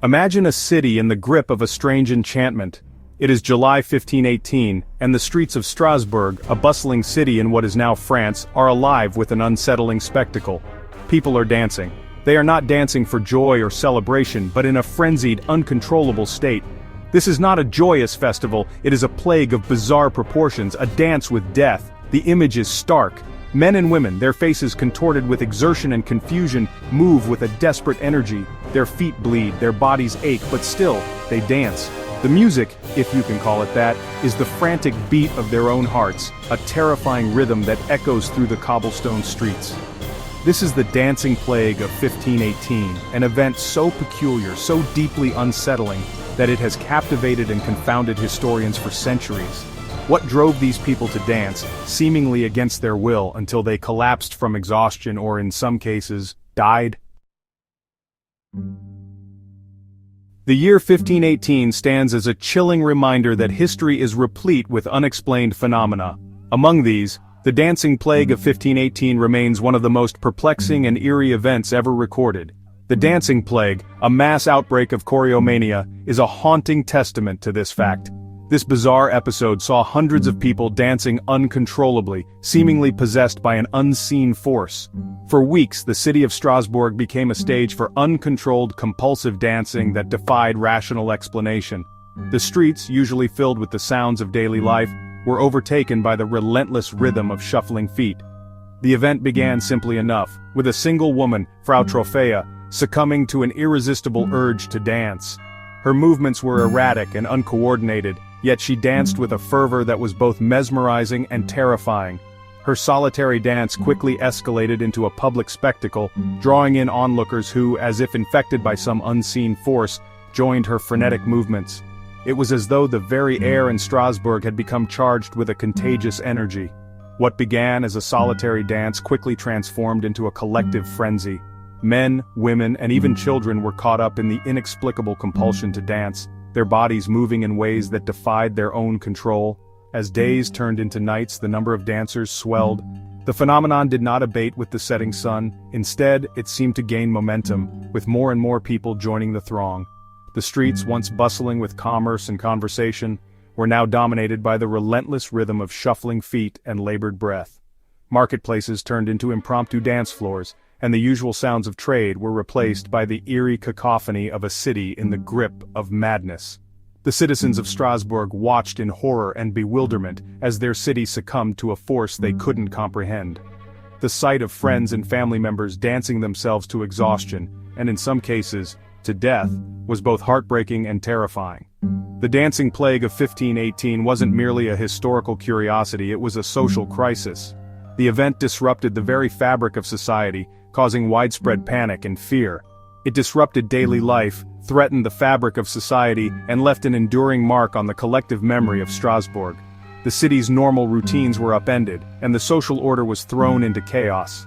Imagine a city in the grip of a strange enchantment. It is July 1518, and the streets of Strasbourg, a bustling city in what is now France, are alive with an unsettling spectacle. People are dancing. They are not dancing for joy or celebration, but in a frenzied, uncontrollable state. This is not a joyous festival, it is a plague of bizarre proportions, a dance with death. The image is stark. Men and women, their faces contorted with exertion and confusion, move with a desperate energy. Their feet bleed, their bodies ache, but still, they dance. The music, if you can call it that, is the frantic beat of their own hearts, a terrifying rhythm that echoes through the cobblestone streets. This is the dancing plague of 1518, an event so peculiar, so deeply unsettling, that it has captivated and confounded historians for centuries. What drove these people to dance, seemingly against their will, until they collapsed from exhaustion or, in some cases, died? The year 1518 stands as a chilling reminder that history is replete with unexplained phenomena. Among these, the dancing plague of 1518 remains one of the most perplexing and eerie events ever recorded. The dancing plague, a mass outbreak of choreomania, is a haunting testament to this fact. This bizarre episode saw hundreds of people dancing uncontrollably, seemingly possessed by an unseen force. For weeks, the city of Strasbourg became a stage for uncontrolled, compulsive dancing that defied rational explanation. The streets, usually filled with the sounds of daily life, were overtaken by the relentless rhythm of shuffling feet. The event began simply enough, with a single woman, Frau Trophea, succumbing to an irresistible urge to dance. Her movements were erratic and uncoordinated, yet she danced with a fervor that was both mesmerizing and terrifying. Her solitary dance quickly escalated into a public spectacle, drawing in onlookers who, as if infected by some unseen force, joined her frenetic movements. It was as though the very air in Strasbourg had become charged with a contagious energy. What began as a solitary dance quickly transformed into a collective frenzy. Men, women, and even children were caught up in the inexplicable compulsion to dance, their bodies moving in ways that defied their own control. As days turned into nights, the number of dancers swelled. The phenomenon did not abate with the setting sun. Instead, it seemed to gain momentum, with more and more people joining the throng. The streets, once bustling with commerce and conversation, were now dominated by the relentless rhythm of shuffling feet and labored breath. Marketplaces turned into impromptu dance floors, and the usual sounds of trade were replaced by the eerie cacophony of a city in the grip of madness. The citizens of Strasbourg watched in horror and bewilderment as their city succumbed to a force they couldn't comprehend. The sight of friends and family members dancing themselves to exhaustion, and in some cases, to death, was both heartbreaking and terrifying. The dancing plague of 1518 wasn't merely a historical curiosity, it was a social crisis. The event disrupted the very fabric of society, causing widespread panic and fear. It disrupted daily life, threatened the fabric of society, and left an enduring mark on the collective memory of Strasbourg. The city's normal routines were upended, and the social order was thrown into chaos.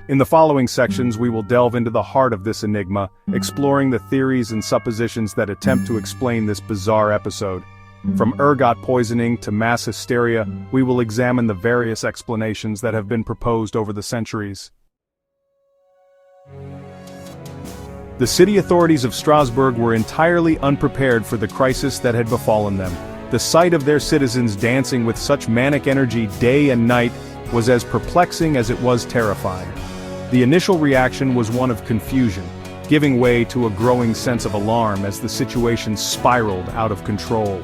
In the following sections we will delve into the heart of this enigma, exploring the theories and suppositions that attempt to explain this bizarre episode. From ergot poisoning to mass hysteria, we will examine the various explanations that have been proposed over the centuries. The city authorities of Strasbourg were entirely unprepared for the crisis that had befallen them. The sight of their citizens dancing with such manic energy day and night was as perplexing as it was terrifying. The initial reaction was one of confusion, giving way to a growing sense of alarm as the situation spiraled out of control.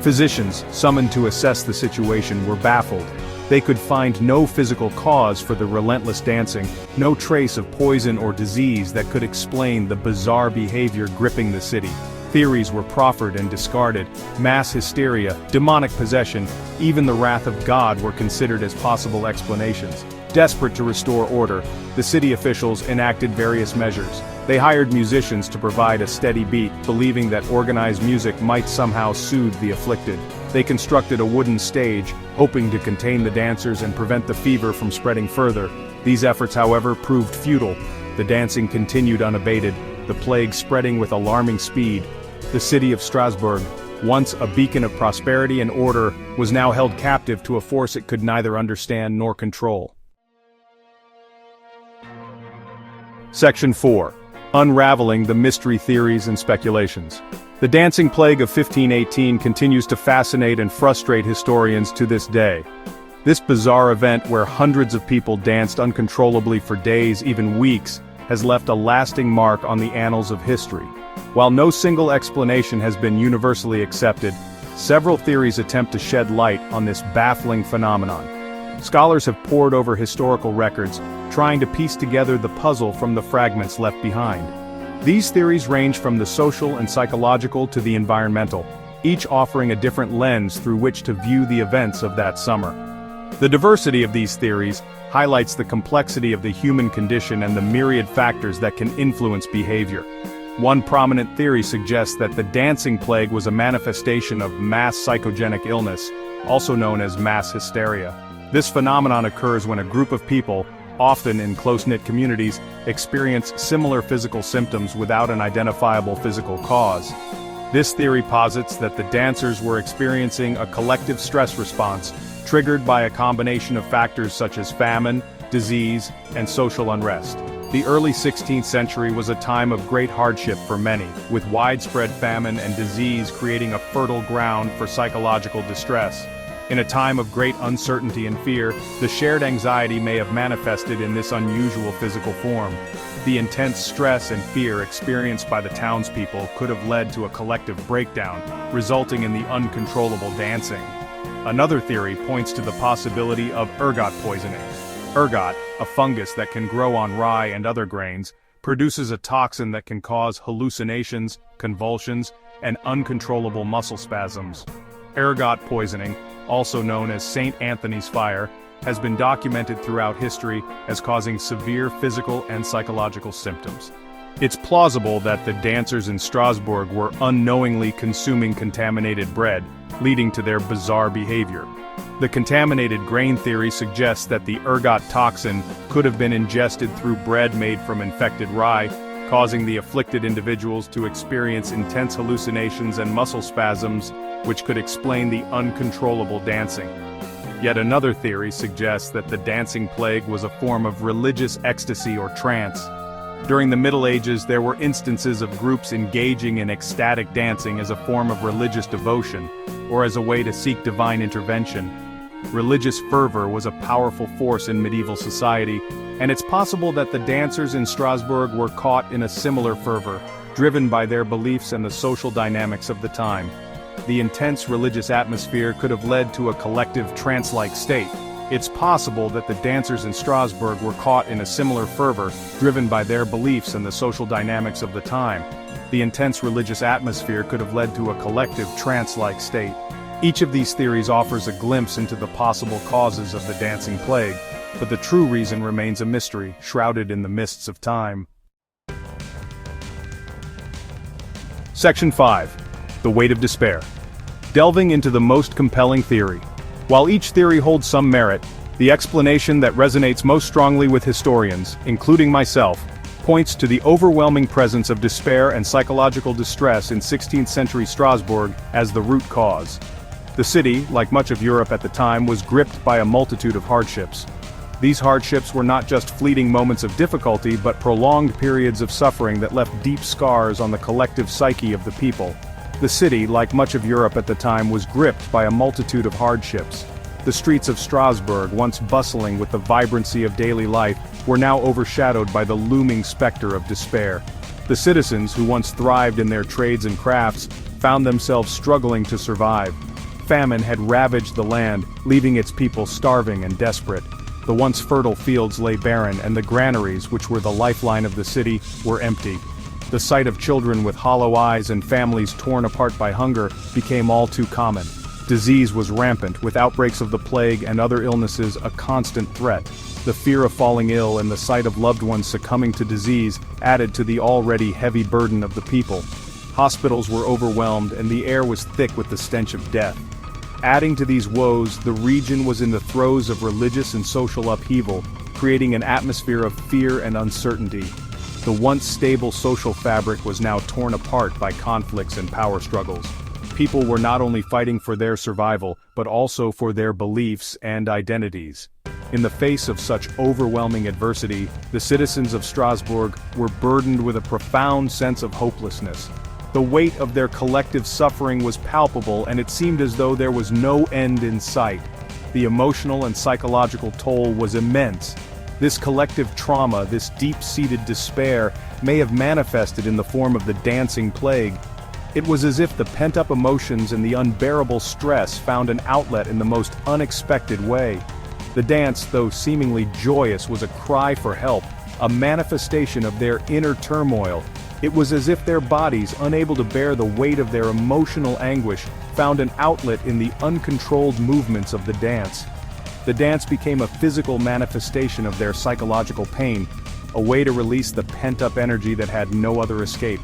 Physicians, summoned to assess the situation, were baffled. They could find no physical cause for the relentless dancing, no trace of poison or disease that could explain the bizarre behavior gripping the city. Theories were proffered and discarded. Mass hysteria, demonic possession, even the wrath of God were considered as possible explanations. Desperate to restore order, the city officials enacted various measures. They hired musicians to provide a steady beat, believing that organized music might somehow soothe the afflicted. They constructed a wooden stage, hoping to contain the dancers and prevent the fever from spreading further. These efforts, however, proved futile. The dancing continued unabated, the plague spreading with alarming speed. The city of Strasbourg, once a beacon of prosperity and order, was now held captive to a force it could neither understand nor control. Section 4. unraveling the mystery theories and speculations. The dancing plague of 1518 continues to fascinate and frustrate historians to this day. This bizarre event where hundreds of people danced uncontrollably for days, even weeks, has left a lasting mark on the annals of history. While no single explanation has been universally accepted, several theories attempt to shed light on this baffling phenomenon. Scholars have pored over historical records, trying to piece together the puzzle from the fragments left behind. These theories range from the social and psychological to the environmental, each offering a different lens through which to view the events of that summer. The diversity of these theories highlights the complexity of the human condition and the myriad factors that can influence behavior. One prominent theory suggests that the dancing plague was a manifestation of mass psychogenic illness, also known as mass hysteria. This phenomenon occurs when a group of people, often in close-knit communities, experience similar physical symptoms without an identifiable physical cause. This theory posits that the dancers were experiencing a collective stress response, triggered by a combination of factors such as famine, disease, and social unrest. The early 16th century was a time of great hardship for many, with widespread famine and disease creating a fertile ground for psychological distress. In a time of great uncertainty and fear, the shared anxiety may have manifested in this unusual physical form. The intense stress and fear experienced by the townspeople could have led to a collective breakdown, resulting in the uncontrollable dancing. Another theory points to the possibility of ergot poisoning. Ergot, a fungus that can grow on rye and other grains, produces a toxin that can cause hallucinations, convulsions, and uncontrollable muscle spasms. Ergot poisoning, also known as St. Anthony's fire, has been documented throughout history as causing severe physical and psychological symptoms. It's plausible that the dancers in Strasbourg were unknowingly consuming contaminated bread, leading to their bizarre behavior. The contaminated grain theory suggests that the ergot toxin could have been ingested through bread made from infected rye, causing the afflicted individuals to experience intense hallucinations and muscle spasms, which could explain the uncontrollable dancing. Yet another theory suggests that the dancing plague was a form of religious ecstasy or trance. During the Middle Ages, there were instances of groups engaging in ecstatic dancing as a form of religious devotion, or as a way to seek divine intervention. Religious fervor was a powerful force in medieval society, and it's possible that the dancers in Strasbourg were caught in a similar fervor, driven by their beliefs and the social dynamics of the time. The intense religious atmosphere could have led to a collective trance-like state. It's possible that the dancers in Strasbourg were caught in a similar fervor, driven by their beliefs and the social dynamics of the time. The intense religious atmosphere could have led to a collective trance-like state. Each of these theories offers a glimpse into the possible causes of the dancing plague, but the true reason remains a mystery, shrouded in the mists of time. Section 5. The Weight of Despair. Delving into the most compelling theory. While each theory holds some merit, the explanation that resonates most strongly with historians, including myself, points to the overwhelming presence of despair and psychological distress in 16th century Strasbourg as the root cause. The city, like much of Europe at the time, was gripped by a multitude of hardships. These hardships were not just fleeting moments of difficulty but prolonged periods of suffering that left deep scars on the collective psyche of the people. The city, like much of Europe at the time, was gripped by a multitude of hardships. The streets of Strasbourg, once bustling with the vibrancy of daily life, were now overshadowed by the looming specter of despair. The citizens, who once thrived in their trades and crafts, found themselves struggling to survive. Famine had ravaged the land, leaving its people starving and desperate. The once fertile fields lay barren, and the granaries, which were the lifeline of the city, were empty. The sight of children with hollow eyes and families torn apart by hunger became all too common. Disease was rampant, with outbreaks of the plague and other illnesses a constant threat. The fear of falling ill and the sight of loved ones succumbing to disease added to the already heavy burden of the people. Hospitals were overwhelmed and the air was thick with the stench of death. Adding to these woes, the region was in the throes of religious and social upheaval, creating an atmosphere of fear and uncertainty. The once stable social fabric was now torn apart by conflicts and power struggles. People were not only fighting for their survival, but also for their beliefs and identities. In the face of such overwhelming adversity, the citizens of Strasbourg were burdened with a profound sense of hopelessness. The weight of their collective suffering was palpable, and it seemed as though there was no end in sight. The emotional and psychological toll was immense. This collective trauma, this deep-seated despair, may have manifested in the form of the dancing plague. It was as if the pent-up emotions and the unbearable stress found an outlet in the most unexpected way. The dance, though seemingly joyous, was a cry for help, a manifestation of their inner turmoil. It was as if their bodies, unable to bear the weight of their emotional anguish, found an outlet in the uncontrolled movements of the dance. The dance became a physical manifestation of their psychological pain, a way to release the pent-up energy that had no other escape.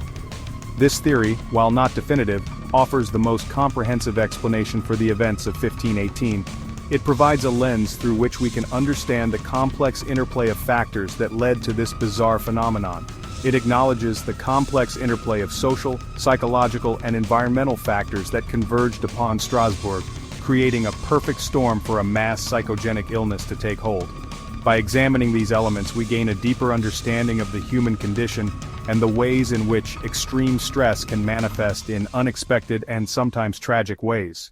This theory, while not definitive, offers the most comprehensive explanation for the events of 1518. It provides a lens through which we can understand the complex interplay of factors that led to this bizarre phenomenon. It acknowledges the complex interplay of social, psychological, and environmental factors that converged upon Strasbourg, creating a perfect storm for a mass psychogenic illness to take hold. By examining these elements, we gain a deeper understanding of the human condition and the ways in which extreme stress can manifest in unexpected and sometimes tragic ways.